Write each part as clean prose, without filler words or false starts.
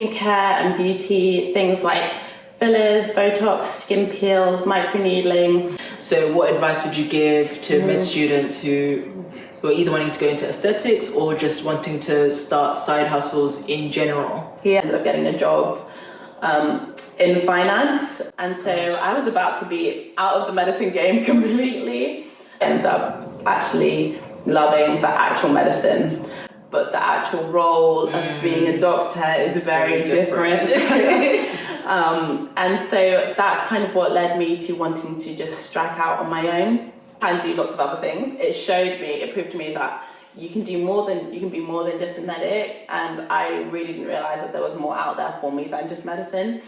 skincare and beauty, things like fillers, Botox, skin peels, microneedling. So what advice would you give to med students who were either wanting to go into aesthetics or just wanting to start side hustles in general? He ended up getting a job in finance, and so I was about to be out of the medicine game completely. Ended up actually loving the actual medicine, but the actual role of being a doctor is very different. And so that's kind of what led me to wanting to just strike out on my own and do lots of other things. It proved to me that you can be more than just a medic, and I really didn't realize that there was more out there for me than just medicine.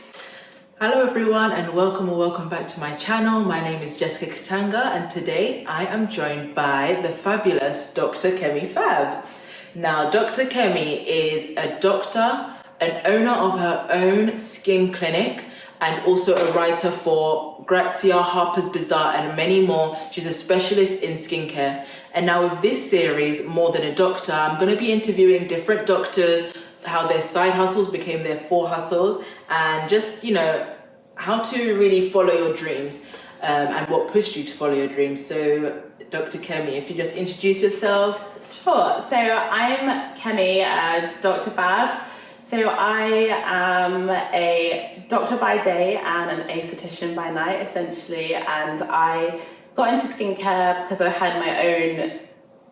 Hello everyone, and welcome back to my channel. My name is Jessica Katanga, and today I am joined by the fabulous Dr. Kemi Fab. Now, Dr. Kemi is a doctor, an owner of her own skin clinic, and also a writer for Grazia, Harper's Bazaar, and many more. She's a specialist in skincare. And now with this series, More Than a Doctor, I'm going to be interviewing different doctors, how their side hustles became their fore hustles, and just, how to really follow your dreams and what pushed you to follow your dreams. So, Dr. Kemi, if you just introduce yourself. Sure. So I'm Kemi, Dr. Fab. So I am a doctor by day and an aesthetician by night, essentially. And I got into skincare because I had my own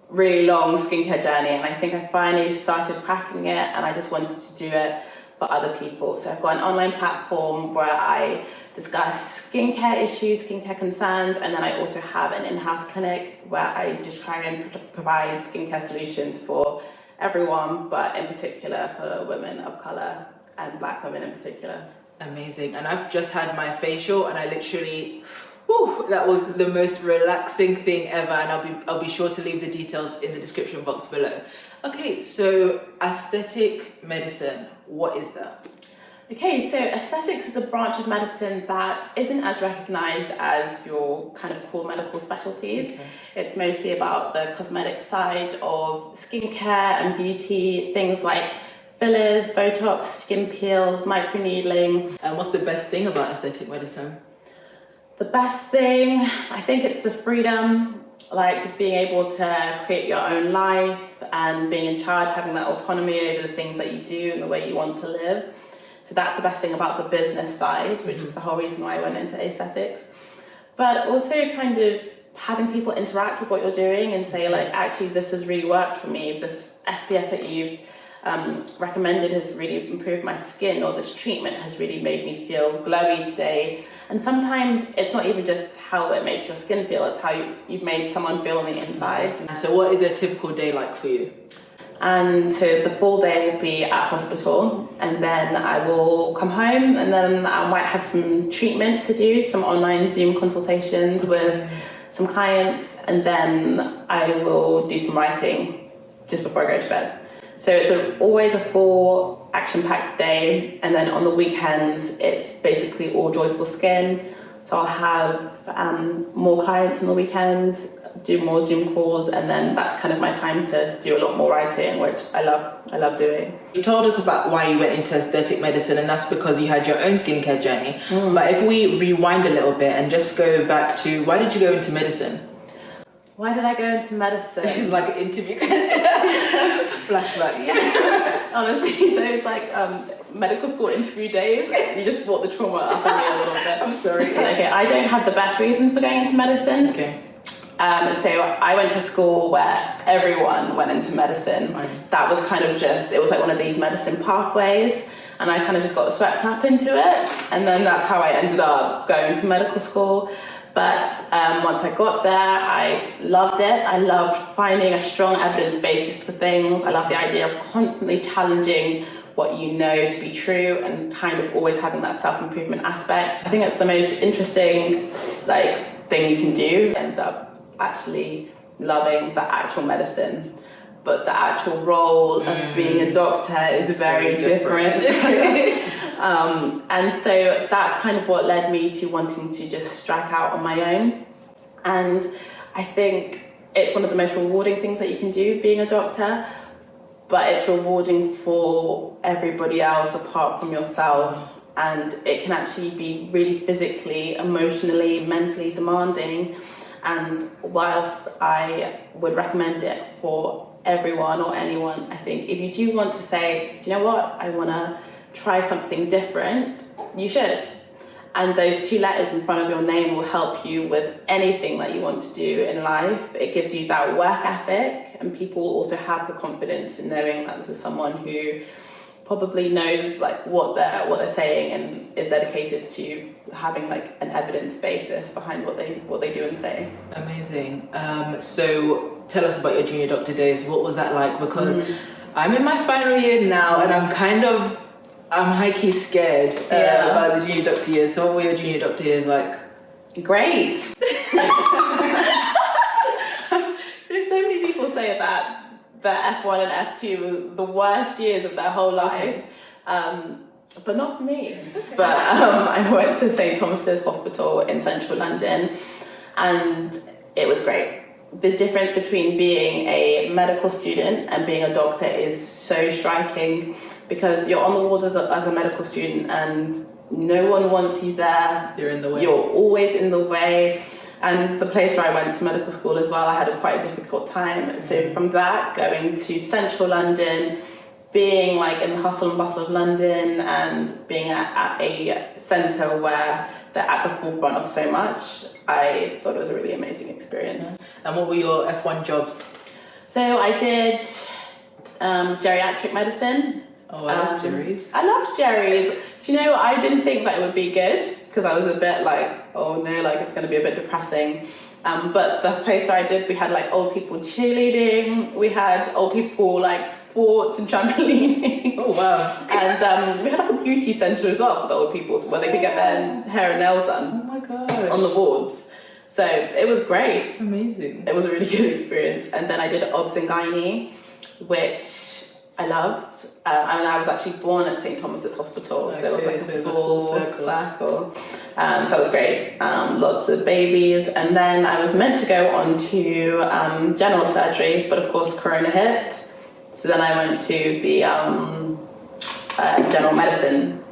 really long skincare journey, and I think I finally started cracking it, and I just wanted to do it for other people. So I've got an online platform where I discuss skincare issues, skincare concerns, and then I also have an in-house clinic where I just try and provide skincare solutions for everyone, but in particular for women of color and Black women in particular. Amazing. And I've just had my facial, and I literally, that was the most relaxing thing ever, and I'll be sure to leave the details in the description box below. Okay, so aesthetic medicine, what is that? Okay, so aesthetics is a branch of medicine that isn't as recognized as your kind of core medical specialties. Okay. It's mostly about the cosmetic side of skincare and beauty, things like fillers, Botox, skin peels, microneedling. And what's the best thing about aesthetic medicine? The best thing, I think it's the freedom, like just being able to create your own life and being in charge, having that autonomy over the things that you do and the way you want to live. So that's the best thing about the business side, which is the whole reason why I went into aesthetics. But also kind of having people interact with what you're doing and say, like, actually, this has really worked for me. This SPF that you've recommended has really improved my skin, or this treatment has really made me feel glowy today. And sometimes it's not even just how it makes your skin feel, it's how you've made someone feel on the inside. So what is a typical day like for you? And so the full day will be at hospital, and then I will come home, and then I might have some treatments to do, some online Zoom consultations with some clients, and then I will do some writing just before I go to bed. So it's always a full action-packed day, and then on the weekends it's basically all joyful skin. So I'll have more clients on the weekends, do more Zoom calls, and then that's kind of my time to do a lot more writing, which I love doing. You told us about why you went into aesthetic medicine, and that's because you had your own skincare journey. But if we rewind a little bit and just go back to, why did you go into medicine? Why did I go into medicine? This is like an interview question. Flashbacks. Yeah. Honestly, those medical school interview days, you just brought the trauma up in me a little bit. I'm sorry. Okay, I don't have the best reasons for going into medicine. Okay. So I went to a school where everyone went into medicine. Right. That was kind of it was like one of these medicine pathways, and I kind of just got swept up into it, and then that's how I ended up going to medical school. But once I got there, I loved it. I loved finding a strong evidence basis for things. I love the idea of constantly challenging what you know to be true and kind of always having that self-improvement aspect. I think it's the most interesting thing you can do. I ended up actually loving the actual medicine, but the actual role of being a doctor is very different. And so that's kind of what led me to wanting to just strike out on my own. And I think it's one of the most rewarding things that you can do, being a doctor. but it's rewarding for everybody else apart from yourself. And it can actually be really physically, emotionally, mentally demanding. And whilst I would recommend it for everyone or anyone, I think if you do want to say, do you know what, I want to try something different, you should. And those 2 letters in front of your name will help you with anything that you want to do in life. It gives you that work ethic, and people also have the confidence in knowing that this is someone who probably knows like what they're saying and is dedicated to having like an evidence basis behind what they do and say. Amazing. So tell us about your junior doctor days. What was that like? Because I'm in my final year now, and I'm high-key scared about the junior doctor years. So what were your junior doctor years like? Great. So many people say that the F1 and F2 were the worst years of their whole life, but not for me. But I went to St Thomas's Hospital in central London, and it was great. The difference between being a medical student and being a doctor is so striking, because you're on the wards as a medical student and no one wants you there. You're in the way. You're always in the way. And the place where I went to medical school as well, I had quite a difficult time. So from that, going to central London, being like in the hustle and bustle of London, and being at a centre where they're at the forefront of so much, I thought it was a really amazing experience. And what were your F1 jobs? So I did geriatric medicine. Oh, I love Jerry's. I loved Jerry's. Do you know, I didn't think that it would be good, because I was a bit like, oh no, like it's going to be a bit depressing. But the place where I did, we had like old people cheerleading, we had old people like sports and trampolining. Oh wow. And we had like a beauty centre as well for the old people, where they could get their hair and nails done. Oh my god. On the wards. So it was great. It's amazing. It was a really good experience. And then I did obs and gynae, which I loved. I was actually born at St Thomas's Hospital, so it was like a full circle. So it was great. Lots of babies. And then I was meant to go on to general surgery, but of course Corona hit. So then I went to the general medicine,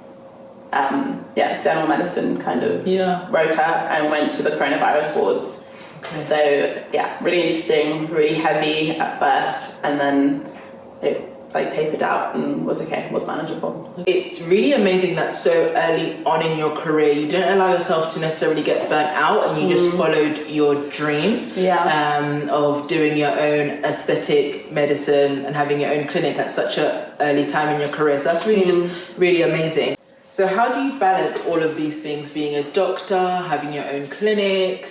general medicine kind of rota, and went to the coronavirus wards. Okay. So yeah, really interesting, really heavy at first, and then it like tapered out and was manageable. It's really amazing that so early on in your career you didn't allow yourself to necessarily get burnt out, and you just followed your dreams of doing your own aesthetic medicine and having your own clinic at such an early time in your career. So that's really just really amazing. So how do you balance all of these things, being a doctor, having your own clinic?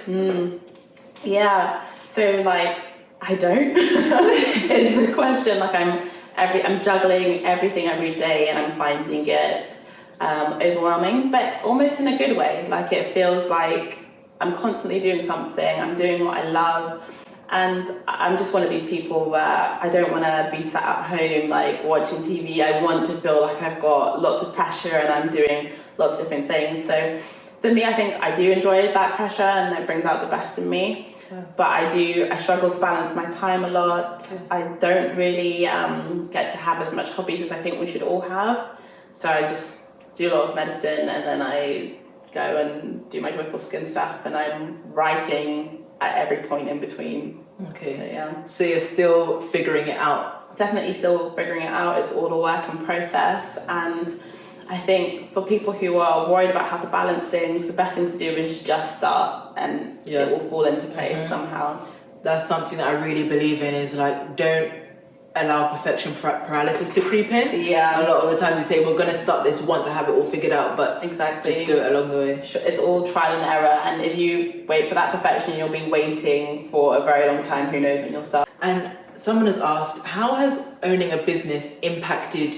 Yeah, so like I don't is the question. Like I'm juggling everything every day, and I'm finding it overwhelming, but almost in a good way. Like it feels like I'm constantly doing something, I'm doing what I love, and I'm just one of these people where I don't want to be sat at home like watching TV. I want to feel like I've got lots of pressure and I'm doing lots of different things. So for me, I think I do enjoy that pressure, and it brings out the best in me. But I struggle to balance my time a lot. I don't really get to have as much hobbies as I think we should all have. So I just do a lot of medicine, and then I go and do my joyful skin stuff, and I'm writing at every point in between. Okay. So you're still figuring it out? Definitely still figuring it out. It's all a work in process, and I think for people who are worried about how to balance things, the best thing to do is just start, and it will fall into place somehow. That's something that I really believe in, is like, don't allow perfection paralysis to creep in. Yeah. A lot of the time we say we're going to start this once I have it all figured out, but exactly, just do it along the way. It's all trial and error, and if you wait for that perfection, you'll be waiting for a very long time. Who knows when you'll start. And someone has asked, how has owning a business impacted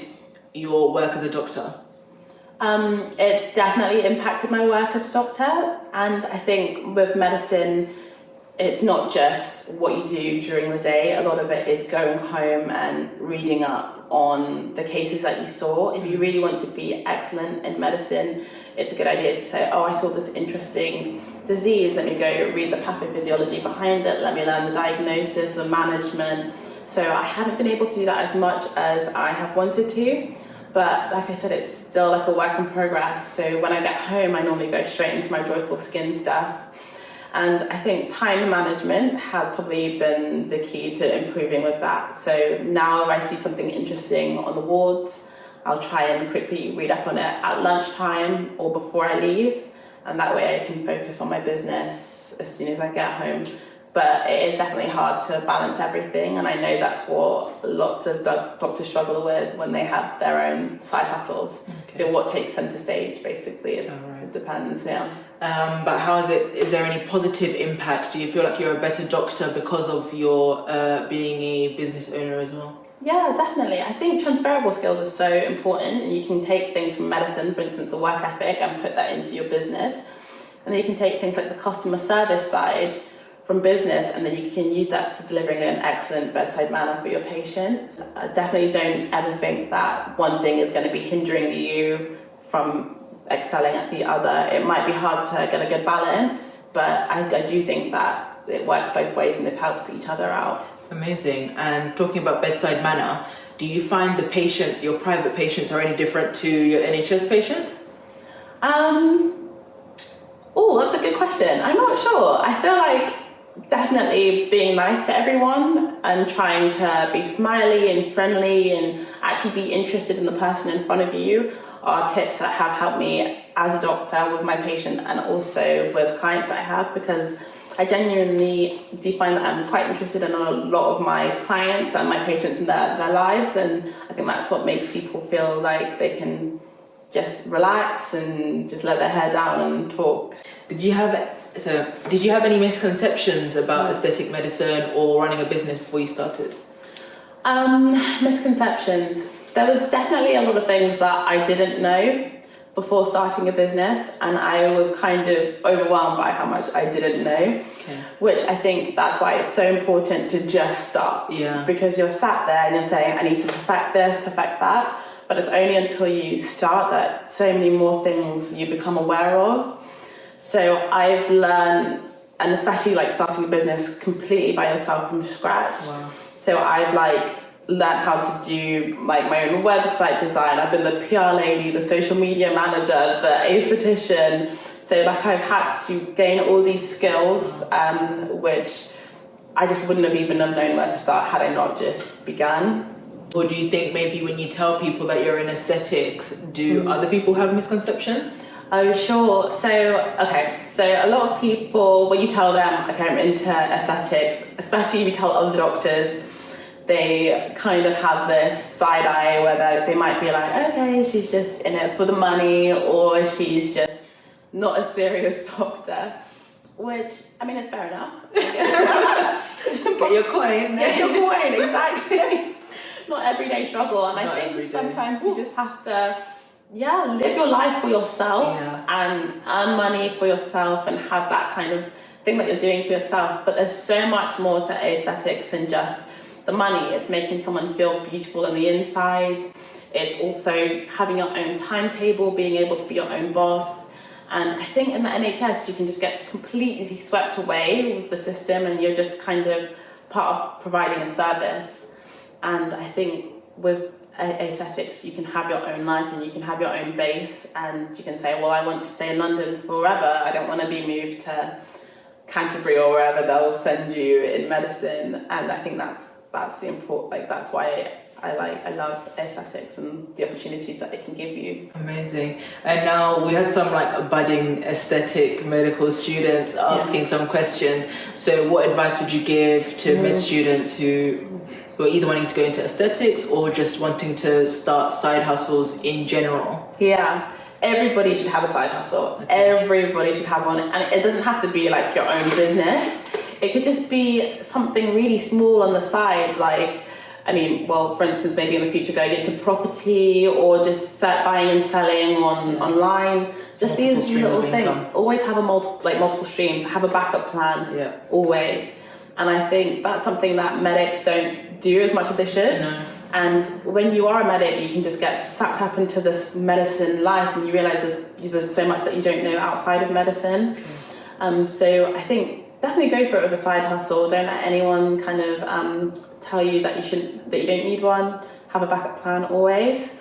your work as a doctor? It's definitely impacted my work as a doctor, and I think with medicine, it's not just what you do during the day. A lot of it is going home and reading up on the cases that you saw. If you really want to be excellent in medicine, it's a good idea to say, oh, I saw this interesting disease, let me go read the pathophysiology behind it, let me learn the diagnosis, the management. So I haven't been able to do that as much as I have wanted to. But like I said, it's still like a work in progress. So when I get home, I normally go straight into my joyful skin stuff. And I think time management has probably been the key to improving with that. So now if I see something interesting on the wards, I'll try and quickly read up on it at lunchtime or before I leave. And that way I can focus on my business as soon as I get home. But it is definitely hard to balance everything, and I know that's what lots of doctors struggle with when they have their own side hustles. Okay. So what takes center stage, basically, it depends, yeah. But how is it, is there any positive impact? Do you feel like you're a better doctor because of your being a business owner as well? Yeah, definitely. I think transferable skills are so important, and you can take things from medicine, for instance, a work ethic, and put that into your business. And then you can take things like the customer service side from business, and then you can use that to delivering an excellent bedside manner for your patient. I definitely don't ever think that one thing is going to be hindering you from excelling at the other. It might be hard to get a good balance, but I do think that it works both ways and they've helped each other out. Amazing. And talking about bedside manner, do you find the patients, your private patients, are any different to your NHS patients? Oh, that's a good question. I'm not sure. I feel like definitely being nice to everyone and trying to be smiley and friendly and actually be interested in the person in front of you are tips that have helped me as a doctor with my patient and also with clients that I have, because I genuinely do find that I'm quite interested in a lot of my clients and my patients and their lives, and I think that's what makes people feel like they can just relax and just let their hair down and talk. Did you have any misconceptions about aesthetic medicine or running a business before you started? Misconceptions. There was definitely a lot of things that I didn't know before starting a business, and I was kind of overwhelmed by how much I didn't know, which I think that's why it's so important to just start. Yeah. Because you're sat there and you're saying, I need to perfect this, perfect that, but it's only until you start that so many more things you become aware of. So I've learned, and especially like starting a business completely by yourself from scratch. Wow. So I've learned how to do my own website design. I've been the PR lady, the social media manager, the aesthetician. So I've had to gain all these skills, which I just wouldn't have even known where to start had I not just begun. Or do you think maybe when you tell people that you're in aesthetics, do other people have misconceptions? Oh, sure. So a lot of people, when you tell them, okay, I'm into aesthetics, especially if you tell other doctors, they kind of have this side eye where they might be like, okay, she's just in it for the money, or she's just not a serious doctor, which, I mean, it's fair enough. Get your coin. Get your coin, exactly. Not everyday struggle, and I think sometimes you just have to live your life for yourself and earn money for yourself and have that kind of thing that you're doing for yourself. But there's so much more to aesthetics than just the money. It's making someone feel beautiful on the inside. It's also having your own timetable, being able to be your own boss. And I think in the NHS, you can just get completely swept away with the system, and you're just kind of part of providing a service. And I think with aesthetics, you can have your own life and you can have your own base, and you can say, well, I want to stay in London forever. I don't want to be moved to Canterbury or wherever they'll send you in medicine. And I think that's the important, that's why I love aesthetics and the opportunities that it can give you. Amazing. And now we had some budding aesthetic medical students asking some questions. So what advice would you give to med students who are either wanting to go into aesthetics or just wanting to start side hustles in general? Yeah, everybody should have a side hustle. Okay. Everybody should have one. And it doesn't have to be like your own business. It could just be something really small on the side, for instance, maybe in the future going into property or just buying and selling online. Just multiple these little things. Always have multiple streams. Have a backup plan. Yeah. Always. And I think that's something that medics don't do as much as they should. No. And when you are a medic, you can just get sucked up into this medicine life, and you realise there's so much that you don't know outside of medicine. Okay. So I think definitely go for it with a side hustle. Don't let anyone kind of tell you that you don't need one. Have a backup plan always.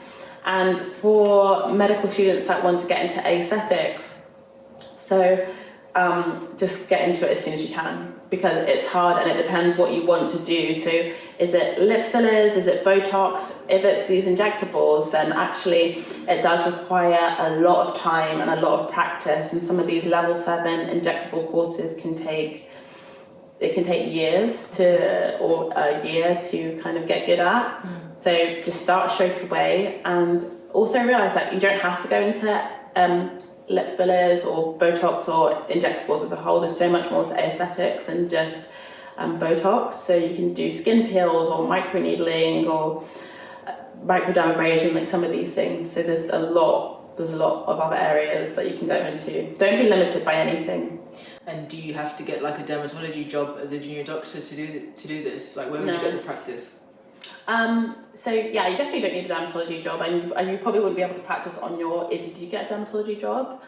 And for medical students that want to get into aesthetics, so just get into it as soon as you can, because it's hard and it depends what you want to do. So is it lip fillers? Is it Botox? If it's these injectables, then actually it does require a lot of time and a lot of practice. And some of these level 7 injectable courses can take years or a year to kind of get good at. So just start straight away, and also realize that you don't have to go into lip fillers or Botox or injectables as a whole. There's so much more to aesthetics than just Botox. So you can do skin peels or microneedling or microdermabrasion, like some of these things. So there's a lot of other areas that you can go into. Don't be limited by anything. And do you have to get like a dermatology job as a junior doctor to do this? Like, where would you get the practice? So yeah, you definitely don't need a dermatology job, and you probably wouldn't be able to practice on if you do get a dermatology job.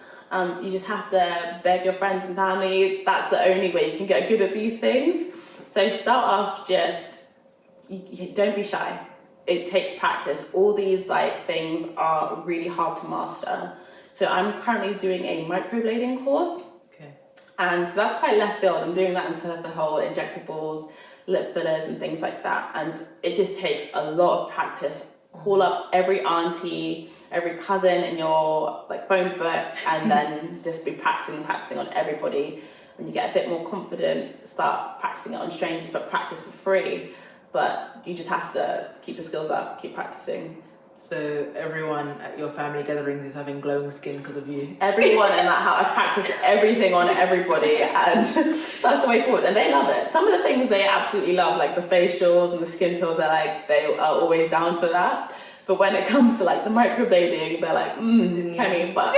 You just have to beg your friends and family. That's the only way you can get good at these things. So start off don't be shy. It takes practice. All these things are really hard to master. So I'm currently doing a microblading course. Okay. And so that's quite left field. I'm doing that instead of the whole injectables, lip fillers and things like that, and it just takes a lot of practice. Call up every auntie, every cousin in your phone book, and then just be practicing on everybody. When you get a bit more confident, start practicing it on strangers, but practice for free. But you just have to keep your skills up, keep practicing. So everyone at your family gatherings is having glowing skin because of you? Everyone in that house, I practice everything on everybody, and that's the way forward. And they love it. Some of the things they absolutely love, like the facials and the skin peels, they are always down for that. But when it comes to the microblading, they're like, Kemi, but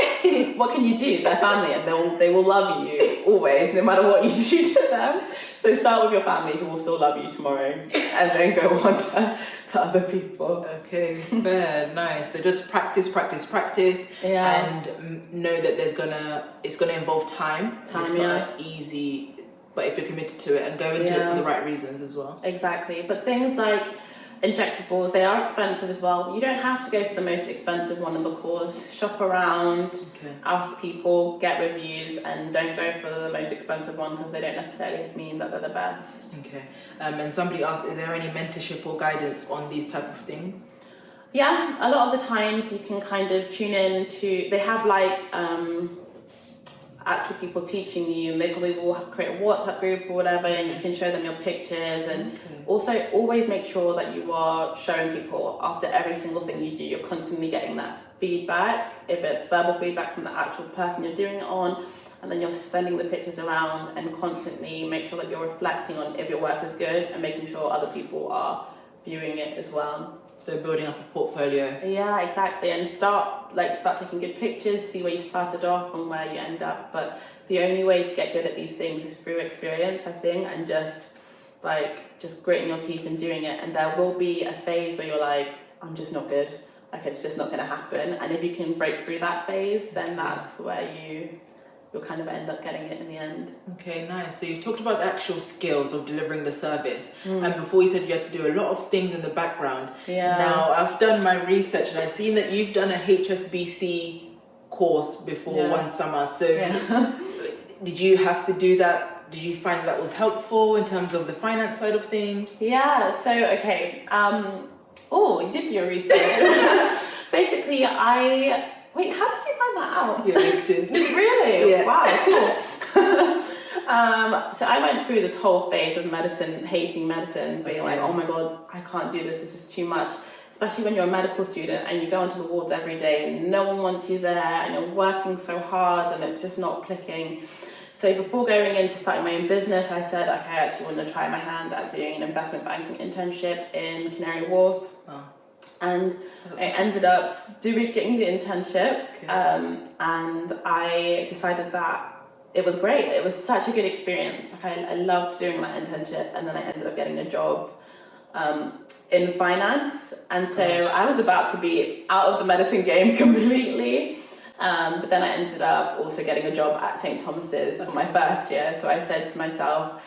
what can you do? They're family, and they will love you always, no matter what you do to them. So start with your family, who will still love you tomorrow, and then go on to other people. Okay, fair, nice. So just practice, and know that it's gonna involve time. It's not easy, but if you're committed to it and go into it for the right reasons as well. Exactly, but things like injectables, they are expensive as well. You don't have to go for the most expensive one in the course. Shop around, ask people, get reviews, and don't go for the most expensive one, because they don't necessarily mean that they're the best. Okay. And somebody asked, is there any mentorship or guidance on these type of things? Yeah, a lot of the times you can kind of tune in to, they have actual people teaching you, and they probably will create a WhatsApp group or whatever, and you can show them your pictures. And also always make sure that you are showing people after every single thing you do, you're constantly getting that feedback, if it's verbal feedback from the actual person you're doing it on, and then you're sending the pictures around, and constantly make sure that you're reflecting on if your work is good and making sure other people are viewing it as well. So building up a portfolio. Yeah, exactly. And start taking good pictures, see where you started off and where you end up. But the only way to get good at these things is through experience, I think, and just gritting your teeth and doing it. And there will be a phase where you're like, I'm just not good. It's just not going to happen. And if you can break through that phase, then that's where you'll kind of end up getting it in the end. Okay, nice. So you've talked about the actual skills of delivering the service. And before you said you had to do a lot of things in the background. Yeah. Now, I've done my research and I've seen that you've done a HSBC course before one summer. So did you have to do that? Did you find that was helpful in terms of the finance side of things? Yeah, so, okay. You did do your research. Basically, Wait, how did you find that out? Your LinkedIn. Really? Yeah. Wow, cool. So I went through this whole phase of medicine, hating medicine, being like, oh my God, I can't do this is too much. Especially when you're a medical student and you go onto the wards every day and no one wants you there and you're working so hard and it's just not clicking. So before going into starting my own business, I said, okay, I actually want to try my hand at doing an investment banking internship in Canary Wharf. Oh. And I ended up getting the internship, and I decided that it was great. It was such a good experience. I loved doing that internship, and then I ended up getting a job in finance. And so I was about to be out of the medicine game completely, but then I ended up also getting a job at St. Thomas's for my first year. So I said to myself,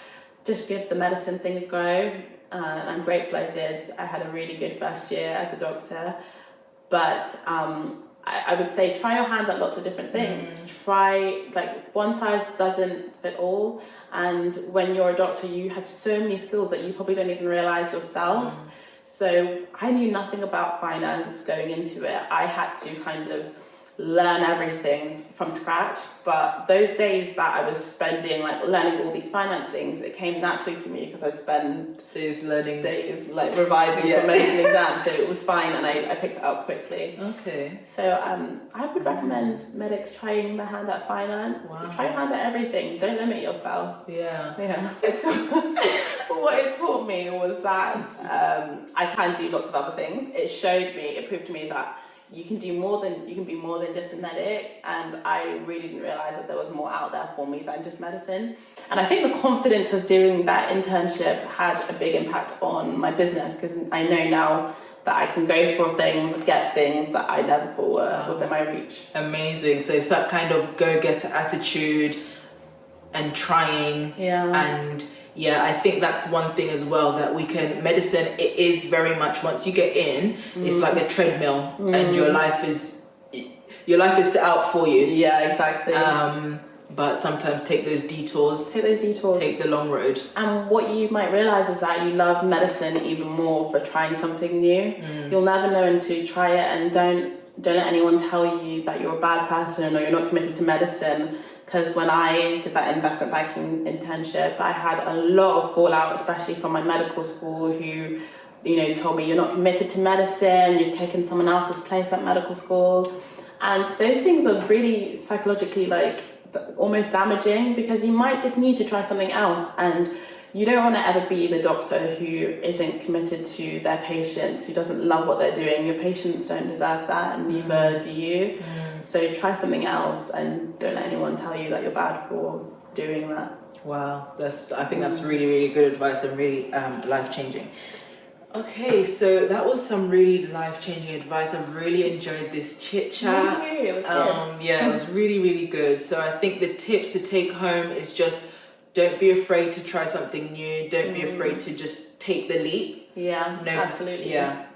just give the medicine thing a go. and I'm grateful I did. I had a really good first year as a doctor, but I would say try your hand at lots of different things. Try, like, one size doesn't fit all, and when you're a doctor you have so many skills that you probably don't even realize yourself. So I knew nothing about finance going into it. I had to kind of learn everything from scratch, but those days that I was spending like learning all these finance things, it came naturally to me because I'd spend days learning, days like revising for medicine exams, so it was fine, and I picked it up quickly. Okay. So I would recommend medics trying their hand at finance. Try your hand at everything, don't limit yourself. Yeah. So what it taught me was that I can do lots of other things. It proved to me that you can be more than just a medic, and I really didn't realize that there was more out there for me than just medicine. And I think the confidence of doing that internship had a big impact on my business, because I know now that I can go for things, get things that I never thought were within my reach. Amazing. So it's that kind of go-getter attitude and trying. And I think that's one thing as well, that medicine, it is very much, once you get in, it's like a treadmill, and your life is set out for you. Yeah, exactly. But sometimes take those detours. Take the long road. And what you might realize is that you love medicine even more for trying something new. You'll never know until you try it, and don't let anyone tell you that you're a bad person or you're not committed to medicine. Because when I did that investment banking internship, I had a lot of fallout, especially from my medical school, who, told me, you're not committed to medicine, you've taken someone else's place at medical schools. And those things are really psychologically almost damaging, because you might just need to try something else, and you don't want to ever be the doctor who isn't committed to their patients, who doesn't love what they're doing. Your patients don't deserve that, and neither do you. So try something else, and don't let anyone tell you that you're bad for doing that. Wow, I think that's really, really good advice, and really life-changing. Okay, so that was some really life-changing advice. I've really enjoyed this chit-chat. Me too, it was good. Yeah, it was really, really good. So I think the tips to take home is just, don't be afraid to try something new. Don't be afraid to just take the leap. Yeah, absolutely. Yeah.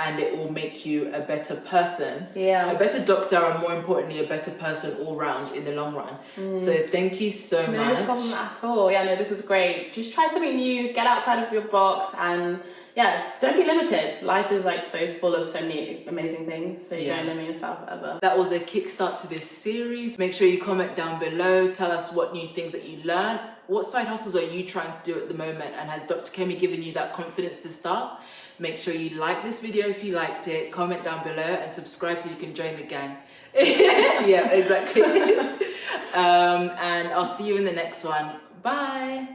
And it will make you a better person. Yeah. A better doctor, and more importantly, a better person all round in the long run. So thank you so much. No problem at all. Yeah, no, this was great. Just try something new, get outside of your box, and don't be limited. Life is so full of so many amazing things, so don't limit yourself ever. That was a kickstart to this series. Make sure you comment down below. Tell us what new things that you learned. What side hustles are you trying to do at the moment, and has Dr. Kemi given you that confidence to start? Make sure you like this video if you liked it, comment down below, and subscribe so you can join the gang. Yeah, exactly. And I'll see you in the next one. Bye.